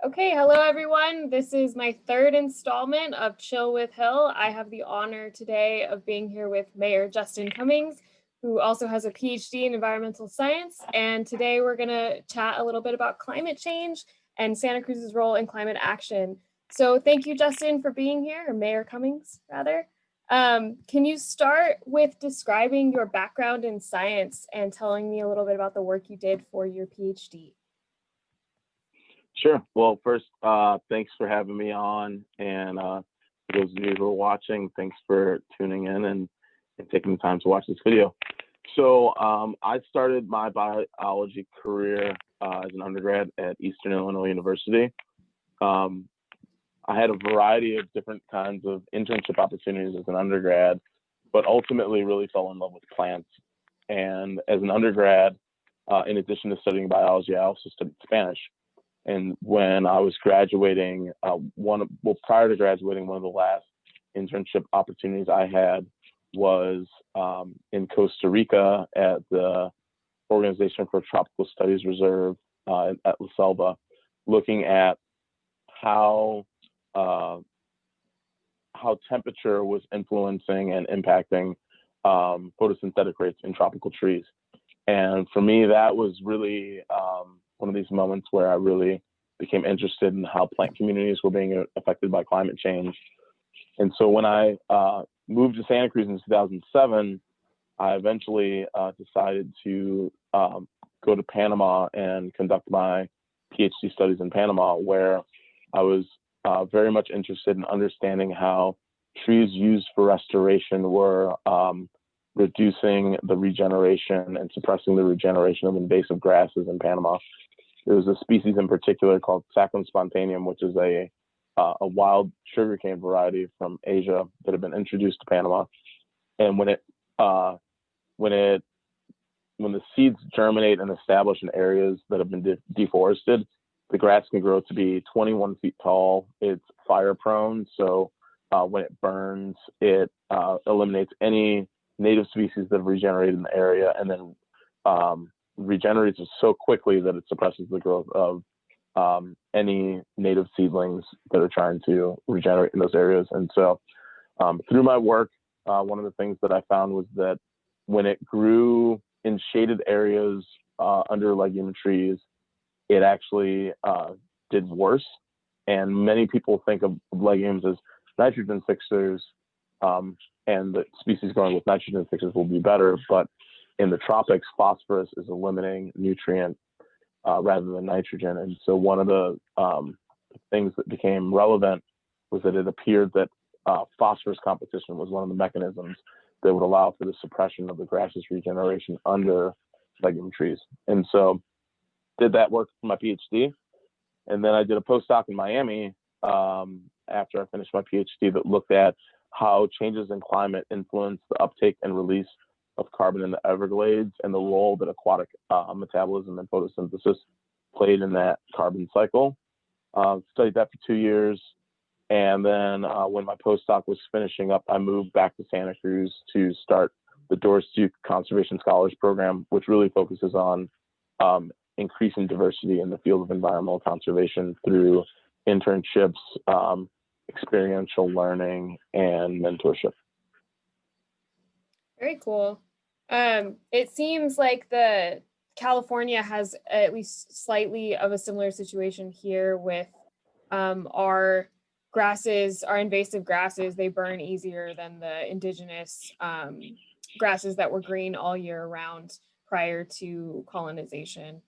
Okay, hello everyone. This is my third installment of Chill with Hill. I have the honor today of being here with Mayor Justin Cummings, who also has a PhD in environmental science. And today we're going to chat a little bit about climate change and Santa Cruz's role in climate action. So thank you, Justin, for being here, or Mayor Cummings, rather. Can you start with describing your background in science and telling me a little bit about the work you did for your PhD? Sure. Well, first, thanks for having me on. And for those of you who are watching, thanks for tuning in and taking the time to watch this video. So I started my biology career as an undergrad at Eastern Illinois University. I had a variety of different kinds of internship opportunities as an undergrad, but ultimately really fell in love with plants. And as an undergrad, in addition to studying biology, I also studied Spanish. And when I was graduating, prior to graduating, one of the last internship opportunities I had was in Costa Rica at the Organization for Tropical Studies Reserve at La Selva, looking at how temperature was influencing and impacting photosynthetic rates in tropical trees. And for me, that was really one of these moments where I really became interested in how plant communities were being affected by climate change. And so when I moved to Santa Cruz in 2007, I eventually decided to go to Panama and conduct my PhD studies in Panama, where I was very much interested in understanding how trees used for restoration were reducing the regeneration and suppressing the regeneration of invasive grasses in Panama. There was a species in particular called Saccharum spontaneum, which is a wild sugarcane variety from Asia that had been introduced to Panama. And when the seeds germinate and establish in areas that have been deforested, the grass can grow to be 21 feet tall. It's fire prone, so when it burns, it eliminates any native species that have regenerated in the area, and then regenerates so quickly that it suppresses the growth of any native seedlings that are trying to regenerate in those areas. And so through my work, one of the things that I found was that when it grew in shaded areas under legume trees, it actually did worse. And many people think of legumes as nitrogen fixers, and the species growing with nitrogen fixers will be better. But in the tropics, phosphorus is a limiting nutrient rather than nitrogen. And so one of the things that became relevant was that it appeared that phosphorus competition was one of the mechanisms that would allow for the suppression of the grass's regeneration under legume trees. And so did that work for my PhD. And then I did a postdoc in Miami after I finished my PhD that looked at how changes in climate influence the uptake and release of carbon in the Everglades and the role that aquatic metabolism and photosynthesis played in that carbon cycle. Studied that for 2 years. And then when my postdoc was finishing up, I moved back to Santa Cruz to start the Doris Duke Conservation Scholars Program, which really focuses on increasing diversity in the field of environmental conservation through internships, experiential learning, and mentorship. Very cool. It seems like California has at least slightly of a similar situation here with our grasses, our invasive grasses. They burn easier than the indigenous grasses that were green all year round prior to colonization.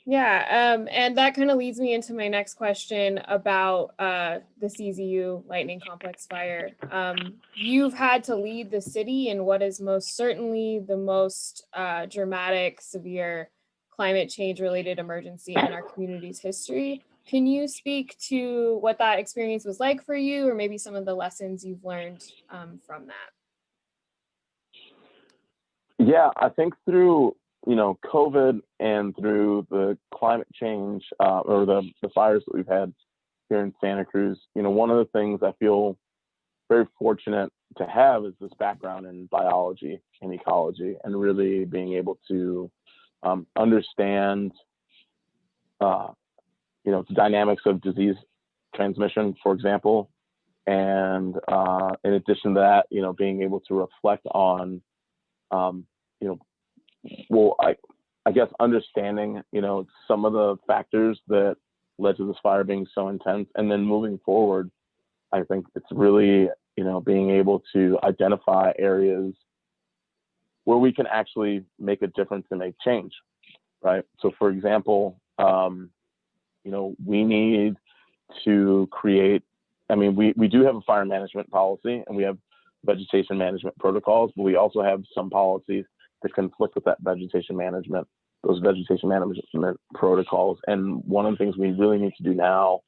Yeah, and that kind of leads me into my next question about the CZU lightning complex fire. You've had to lead the city in what is most certainly the most dramatic, severe climate change related emergency in our community's history. Can you speak to what that experience was like for you, or maybe some of the lessons you've learned from that? Yeah, I think through COVID and through the climate change or the fires that we've had here in Santa Cruz, one of the things I feel very fortunate to have is this background in biology and ecology, and really being able to understand the dynamics of disease transmission, for example. And in addition to that, being able to reflect on, I guess understanding, some of the factors that led to this fire being so intense, and then moving forward, I think it's really, being able to identify areas where we can actually make a difference and make change, right? So, for example, we need to create. I mean, we do have a fire management policy and we have vegetation management protocols, but we also have some policies that conflict with that those vegetation management protocols. And one of the things we really need to do now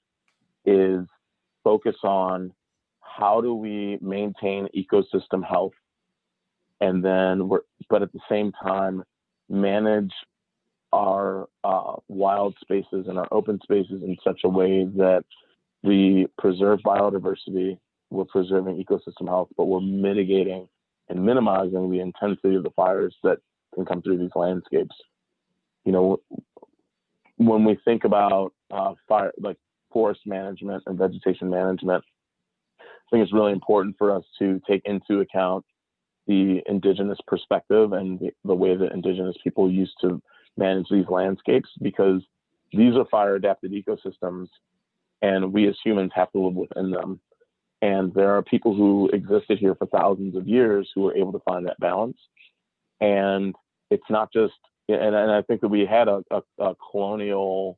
is focus on how do we maintain ecosystem health, and then but at the same time manage our wild spaces and our open spaces in such a way that we preserve biodiversity, we're preserving ecosystem health, but we're mitigating and minimizing the intensity of the fires that can come through these landscapes. When we think about fire, like forest management and vegetation management, I think it's really important for us to take into account the indigenous perspective and the way that indigenous people used to manage these landscapes, because these are fire adapted ecosystems and we as humans have to live within them. And there are people who existed here for thousands of years who were able to find that balance. And it's not just, and I think that we had a colonial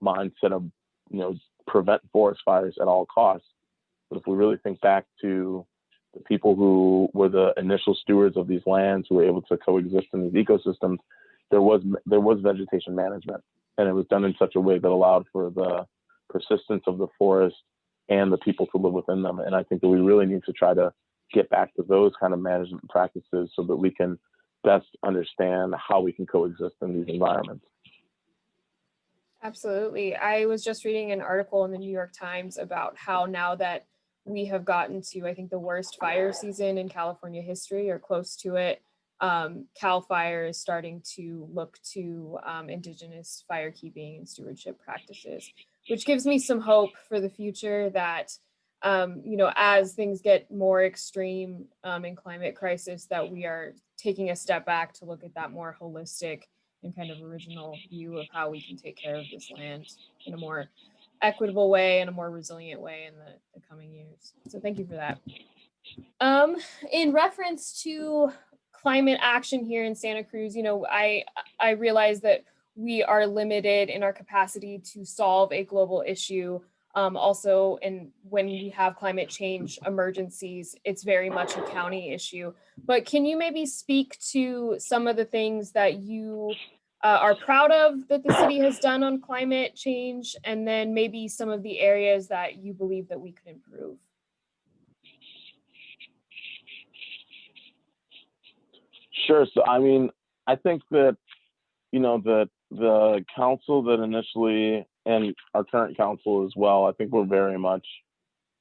mindset of, prevent forest fires at all costs. But if we really think back to the people who were the initial stewards of these lands, who were able to coexist in these ecosystems, there was vegetation management, and it was done in such a way that allowed for the persistence of the forest and the people to live within them. And I think that we really need to try to get back to those kind of management practices so that we can best understand how we can coexist in these environments. Absolutely. I was just reading an article in the New York Times about how now that we have gotten to, I think, the worst fire season in California history or close to it, Cal Fire is starting to look to indigenous firekeeping and stewardship practices, which gives me some hope for the future that, as things get more extreme in climate crisis, that we are taking a step back to look at that more holistic and kind of original view of how we can take care of this land in a more equitable way and a more resilient way in the coming years. So thank you for that. In reference to climate action here in Santa Cruz, I realize that we are limited in our capacity to solve a global issue. Also, and when we have climate change emergencies, it's very much a county issue. But can you maybe speak to some of the things that you are proud of that the city has done on climate change, and then maybe some of the areas that you believe that we could improve? Sure. So, I mean, I think that, that the council that initially, and our current council as well, I think we're very much,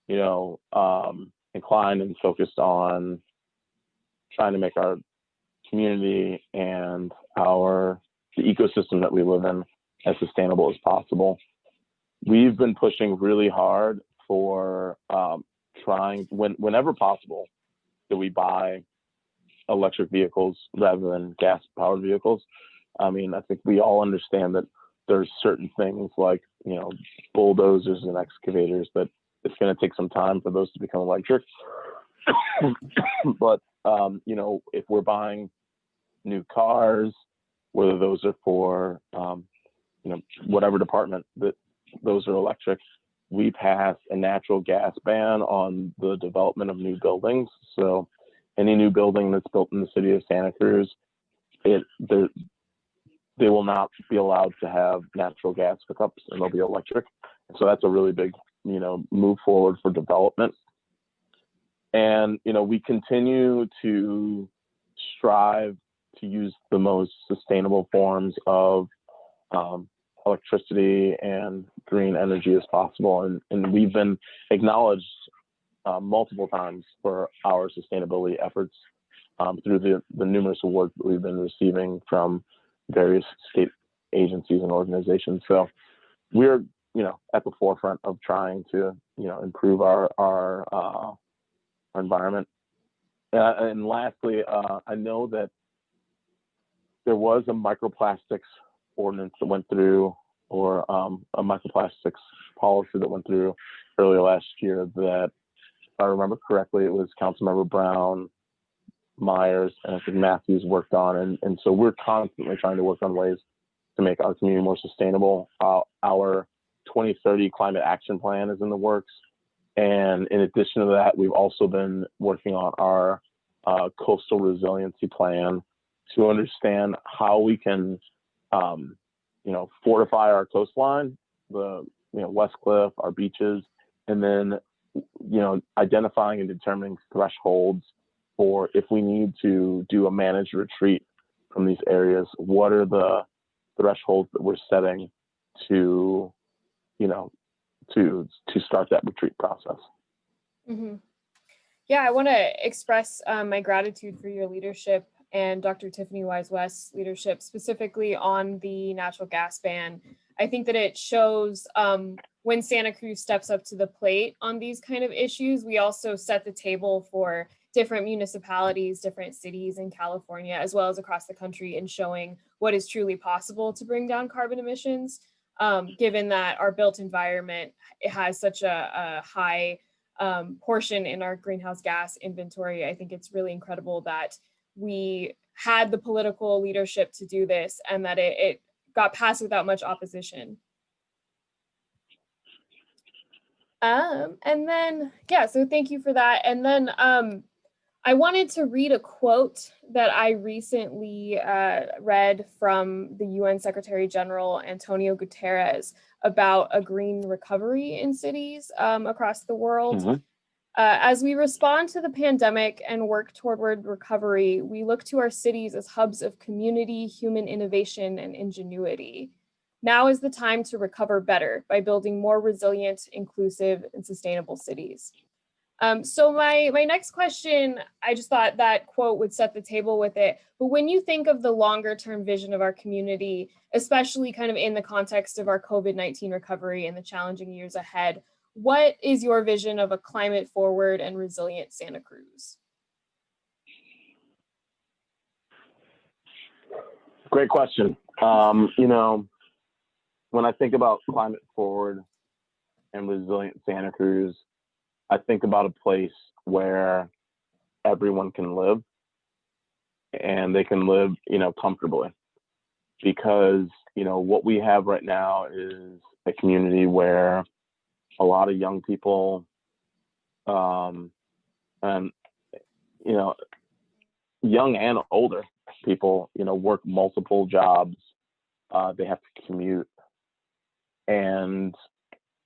inclined and focused on trying to make our community and the ecosystem that we live in as sustainable as possible. We've been pushing really hard for trying, whenever possible, that we buy electric vehicles rather than gas-powered vehicles. I mean, I think we all understand that there's certain things like, bulldozers and excavators that it's going to take some time for those to become electric. But, if we're buying new cars, whether those are for, whatever department that those are electric, we passed a natural gas ban on the development of new buildings. So any new building that's built in the city of Santa Cruz, they will not be allowed to have natural gas hookups, and they'll be electric. So that's a really big, move forward for development. And, we continue to strive to use the most sustainable forms of electricity and green energy as possible. And we've been acknowledged multiple times for our sustainability efforts through the numerous awards that we've been receiving from various state agencies and organizations. So we're, at the forefront of trying to, improve our environment. And lastly, I know that there was a microplastics ordinance that went through, or a microplastics policy that went through earlier last year that, if I remember correctly, it was Councilmember Brown, Myers, and I think Matthews worked on. And so we're constantly trying to work on ways to make our community more sustainable. Our 2030 climate action plan is in the works. And in addition to that, we've also been working on our coastal resiliency plan to understand how we can, fortify our coastline, the West Cliff, our beaches, and then identifying and determining thresholds for if we need to do a managed retreat from these areas. What are the thresholds that we're setting to start that retreat process? Mm-hmm. Yeah, I want to express my gratitude for your leadership and Dr. Tiffany Wise-West's leadership, specifically on the natural gas ban. I think that it shows when Santa Cruz steps up to the plate on these kind of issues. We also set the table for different municipalities, different cities in California, as well as across the country, in showing what is truly possible to bring down carbon emissions, given that our built environment has such a high portion in our greenhouse gas inventory. I think it's really incredible that we had the political leadership to do this and that it got passed without much opposition. So thank you for that. And then I wanted to read a quote that I recently read from the UN Secretary General Antonio Guterres about a green recovery in cities across the world. Mm-hmm. As we respond to the pandemic and work toward recovery, we look to our cities as hubs of community, human innovation, and ingenuity. Now is the time to recover better by building more resilient, inclusive, and sustainable cities. So my next question, I just thought that quote would set the table with it. But when you think of the longer term vision of our community, especially kind of in the context of our COVID-19 recovery and the challenging years ahead, what is your vision of a climate forward and resilient Santa Cruz? Great question. When I think about climate forward and resilient Santa Cruz, I think about a place where everyone can live and they can live, comfortably, because, what we have right now is a community where a lot of young people, young and older people, work multiple jobs. They have to commute. And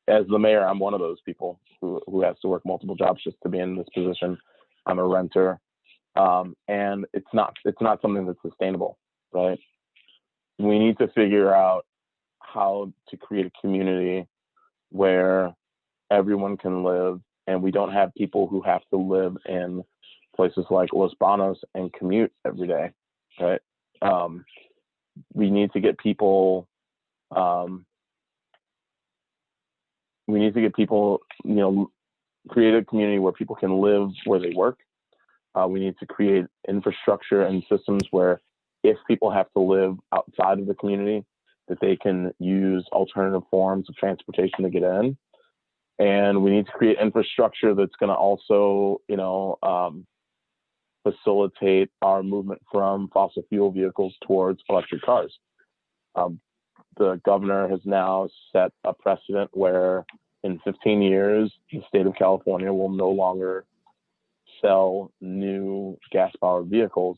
as the mayor, I'm one of those people who has to work multiple jobs just to be in this position. I'm a renter. And it's not something that's sustainable, right? We need to figure out how to create a community where everyone can live, and we don't have people who have to live in places like Los Banos and commute every day, right? We need to get people, create a community where people can live where they work. We need to create infrastructure and systems where if people have to live outside of the community, that they can use alternative forms of transportation to get in. And we need to create infrastructure that's going to also, facilitate our movement from fossil fuel vehicles towards electric cars. The governor has now set a precedent where in 15 years, the state of California will no longer sell new gas-powered vehicles.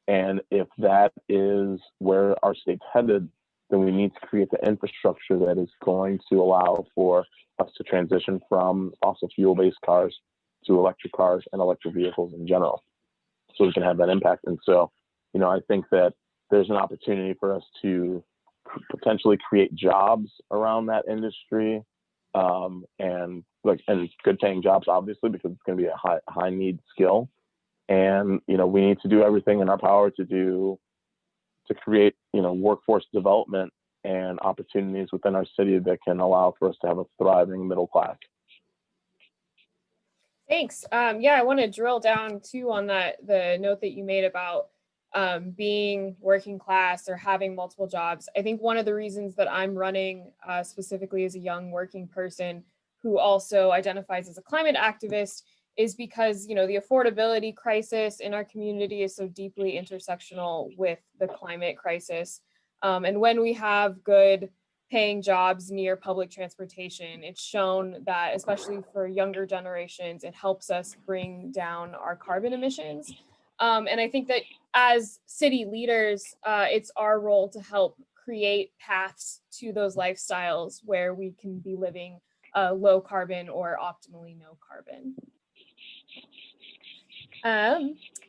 And if that is where our state's headed, then we need to create the infrastructure that is going to allow for us to transition from fossil fuel-based cars to electric cars and electric vehicles in general, so we can have that impact. And so, I think that there's an opportunity for us to potentially create jobs around that industry, and good paying jobs, obviously, because it's going to be a high need skill. And, we need to do everything in our power to create, workforce development and opportunities within our city that can allow for us to have a thriving middle class. Thanks. Yeah, I want to drill down too on the note that you made about being working class or having multiple jobs. I think one of the reasons that I'm running specifically as a young working person who also identifies as a climate activist is because, you know, the affordability crisis in our community is so deeply intersectional with the climate crisis. And when we have good paying jobs near public transportation, it's shown that, especially for younger generations, it helps us bring down our carbon emissions. And I think that as city leaders, it's our role to help create paths to those lifestyles where we can be living low carbon or optimally no carbon.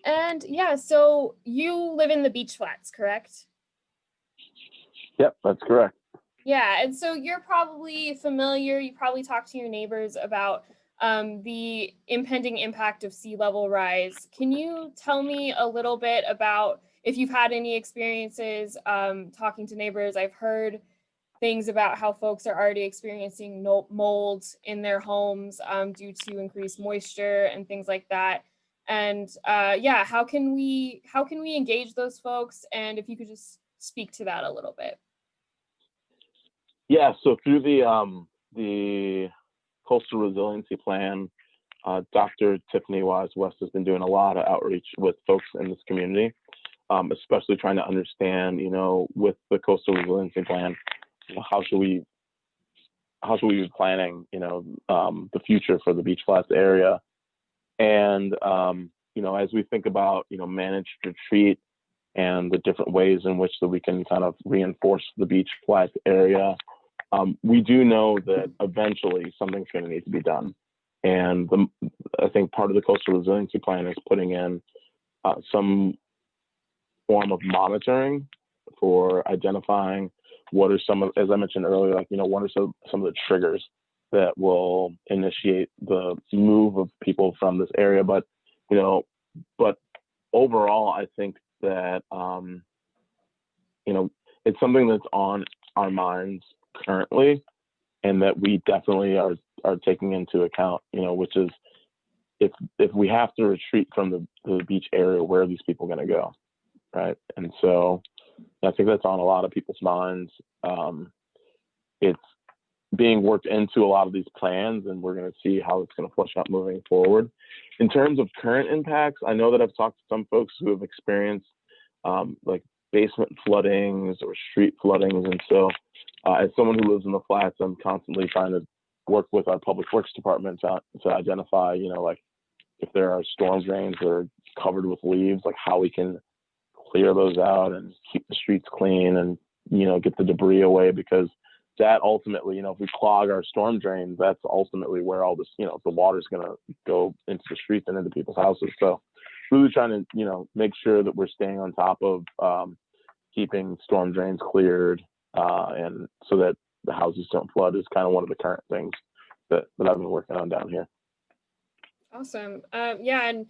And yeah, so you live in the beach flats, correct? Yep, that's correct. Yeah, and so you're probably familiar, you probably talk to your neighbors about the impending impact of sea level rise. Can you tell me a little bit about if you've had any experiences talking to neighbors? I've heard things about how folks are already experiencing mold in their homes due to increased moisture and things like that. And yeah, how can we engage those folks? And if you could just speak to that a little bit. Yeah, so through the Coastal Resiliency Plan, Dr. Tiffany Wise West has been doing a lot of outreach with folks in this community, especially trying to understand, you know, with the Coastal Resiliency Plan, you know, how should we be planning, you know, the future for the Beach Flats area. And, you know, as we think about, you know, managed retreat and the different ways in which that we can kind of reinforce the Beach Flats area, we do know that eventually something's going to need to be done. And I think part of the Coastal Resiliency Plan is putting in some form of monitoring for identifying what are some of, as I mentioned earlier, like, you know, what are some of the triggers that will initiate the move of people from this area. But, you know, but overall, I think that, you know, it's something that's on our minds currently, and that we definitely are taking into account, you know, which is if we have to retreat from the beach area, where are these people going to go, right? And so I think that's on a lot of people's minds. It's being worked into a lot of these plans, and we're going to see how it's going to flush out moving forward. In terms of current impacts, I know that I've talked to some folks who have experienced like basement floodings or street floodings, and so as someone who lives in the flats, I'm constantly trying to work with our public works department to identify, you know, like if there are storm drains that are covered with leaves, like how we can clear those out and keep the streets clean and, you know, get the debris away, because that ultimately, you know, if we clog our storm drains, that's ultimately where all this, you know, the water's going to go into the streets and into people's houses. So really trying to, you know, make sure that we're staying on top of keeping storm drains cleared, and so that the houses don't flood is kind of one of the current things that I've been working on down here. Awesome. Yeah, and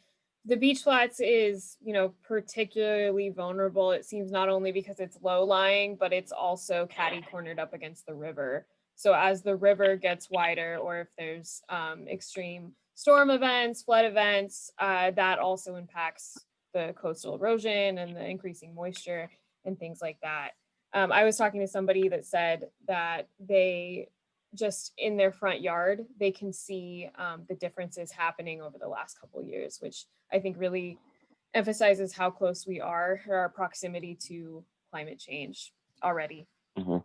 the beach flats is, you know, particularly vulnerable. It seems not only because it's low lying, but it's also catty cornered up against the river. So as the river gets wider, or if there's extreme storm events, flood events, that also impacts the coastal erosion and the increasing moisture and things like that. I was talking to somebody that said that they just in their front yard, they can see the differences happening over the last couple of years, which I think really emphasizes how close we are, or our proximity to climate change already. Mm-hmm.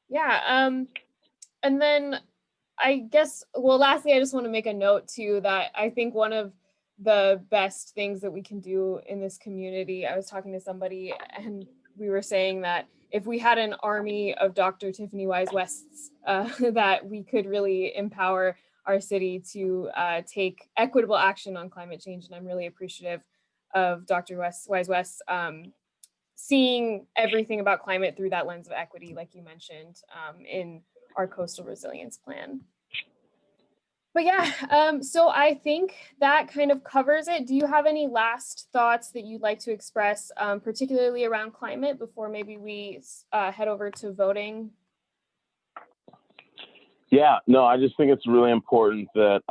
Yeah. And then I guess, well, lastly, I just want to make a note too, that I think one of the best things that we can do in this community, I was talking to somebody and we were saying that if we had an army of Dr. Tiffany Wise Wests, that we could really empower our city to take equitable action on climate change. And I'm really appreciative of Dr. Wise West seeing everything about climate through that lens of equity, like you mentioned, in our coastal resilience plan. But yeah, so I think that kind of covers it. Do you have any last thoughts that you'd like to express, particularly around climate, before maybe we head over to voting? Yeah, no, I just think it's really important that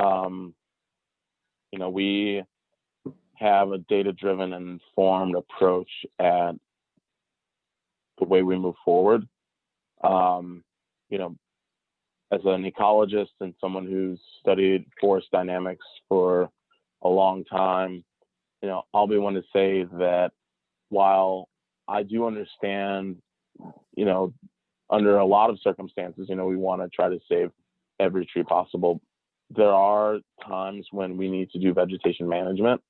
we have a data-driven and informed approach at the way we move forward. You know, as an ecologist and someone who's studied forest dynamics for a long time, I'll be one to say that while I do understand, under a lot of circumstances, we want to try to save every tree possible. There are times when we need to do vegetation management.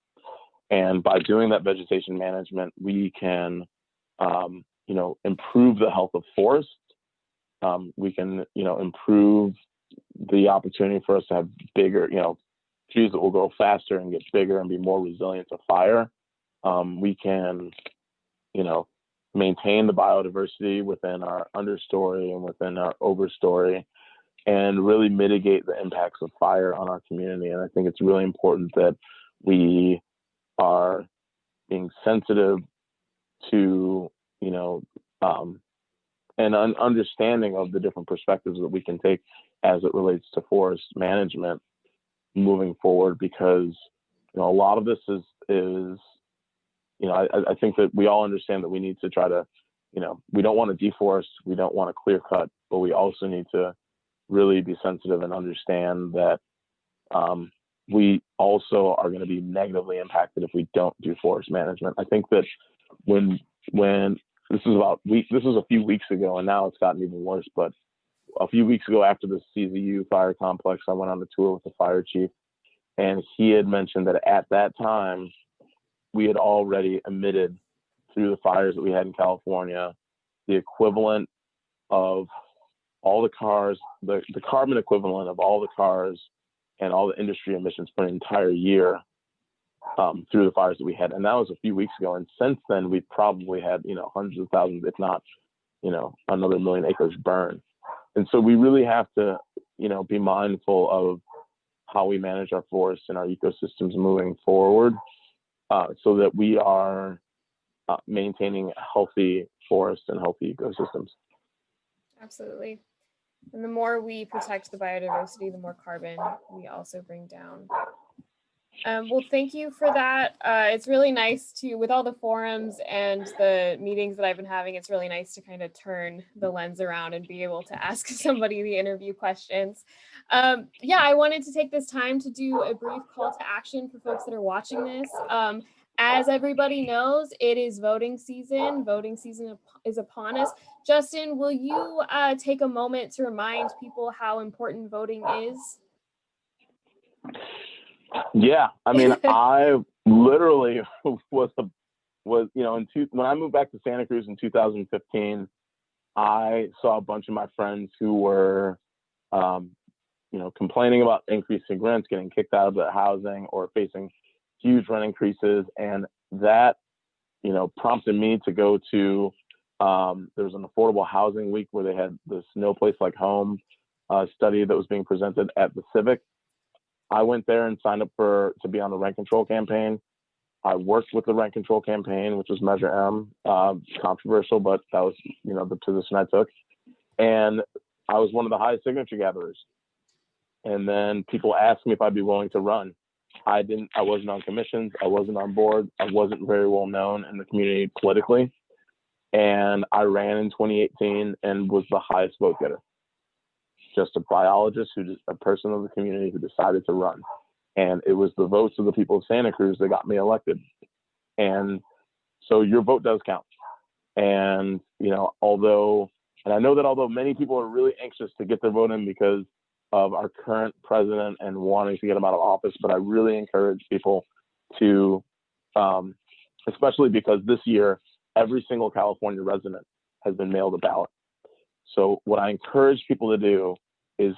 And by doing that vegetation management, we can, improve the health of forests. We can, improve the opportunity for us to have bigger, trees that will grow faster and get bigger and be more resilient to fire. We can, maintain the biodiversity within our understory and within our overstory and really mitigate the impacts of fire on our community. And I think it's really important that we are being sensitive to, and an understanding of the different perspectives that we can take as it relates to forest management moving forward, because a lot of this is I think that we all understand that we need to try to, we don't want to deforest, we don't want to clear cut, but we also need to really be sensitive and understand that we also are going to be negatively impacted if we don't do forest management. I think that when this was a few weeks ago, and now it's gotten even worse, but a few weeks ago after the CZU fire complex, I went on a tour with the fire chief, and he had mentioned that at that time, we had already emitted through the fires that we had in California, the equivalent of all the cars, the carbon equivalent of all the cars and all the industry emissions for an entire year through the fires that we had. And that was a few weeks ago. And since then, we've probably had, hundreds of thousands, if not, another 1 million acres burned. And so we really have to, be mindful of how we manage our forests and our ecosystems moving forward, so that we are maintaining healthy forests and healthy ecosystems. Absolutely. And the more we protect the biodiversity, the more carbon we also bring down. Well, thank you for that. It's really nice to, with all the forums and the meetings that I've been having, it's really nice to kind of turn the lens around and be able to ask somebody the interview questions. Yeah, I wanted to take this time to do a brief call to action for folks that are watching this. As everybody knows, it is voting season. Voting season is upon us. Justin, will you take a moment to remind people how important voting is? Yeah, I mean, I literally was when I moved back to Santa Cruz in 2015, I saw a bunch of my friends who were, complaining about increasing rents, getting kicked out of their housing, or facing huge rent increases, and that, prompted me to go to. There was an affordable housing week where they had this No Place Like Home study that was being presented at the Civic. I went there and signed up to be on the rent control campaign. I worked with the rent control campaign, which was Measure M, controversial, but that was, the position I took. And I was one of the highest signature gatherers. And then people asked me if I'd be willing to run. I wasn't on commissions. I wasn't on board. I wasn't very well known in the community politically. And I ran in 2018 and was the highest vote getter. Just a biologist, a person of the community who decided to run. And it was the votes of the people of Santa Cruz that got me elected. And so your vote does count. And, although many people are really anxious to get their vote in because of our current president and wanting to get him out of office, but I really encourage people to, especially because this year, every single California resident has been mailed a ballot. So what I encourage people to do is,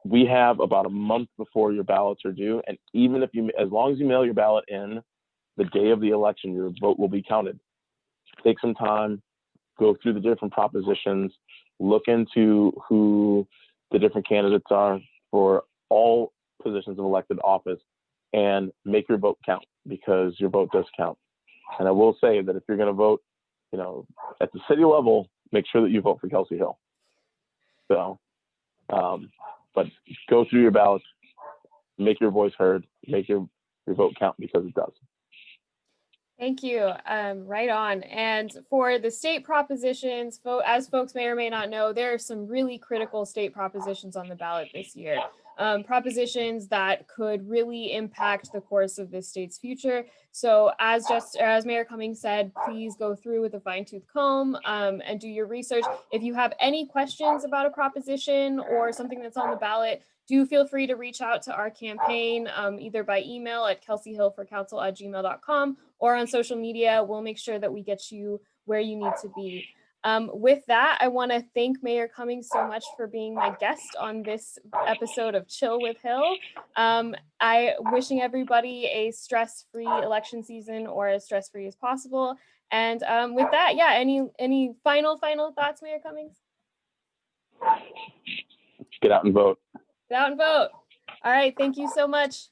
we have about a month before your ballots are due. And even as long as you mail your ballot in the day of the election, your vote will be counted. Take some time, go through the different propositions, look into who the different candidates are for all positions of elected office, and make your vote count, because your vote does count. And I will say that if you're going to vote, at the city level, make sure that you vote for Kelsey Hill. So, but go through your ballots, make your voice heard, make your vote count, because it does. Thank you. Right on. And for the state propositions, as folks may or may not know, there are some really critical state propositions on the ballot this year. Propositions that could really impact the course of this state's future. So as Mayor Cummings said, please go through with a fine-tooth comb and do your research. If you have any questions about a proposition or something that's on the ballot, do feel free to reach out to our campaign, either by email at kelseyhillforcouncil@gmail.com or on social media. We'll make sure that we get you where you need to be. With that, I want to thank Mayor Cummings so much for being my guest on this episode of Chill with Hill. I wishing everybody a stress-free election season, or as stress-free as possible. And with that, yeah, any final thoughts, Mayor Cummings? Get out and vote. Get out and vote. All right, thank you so much.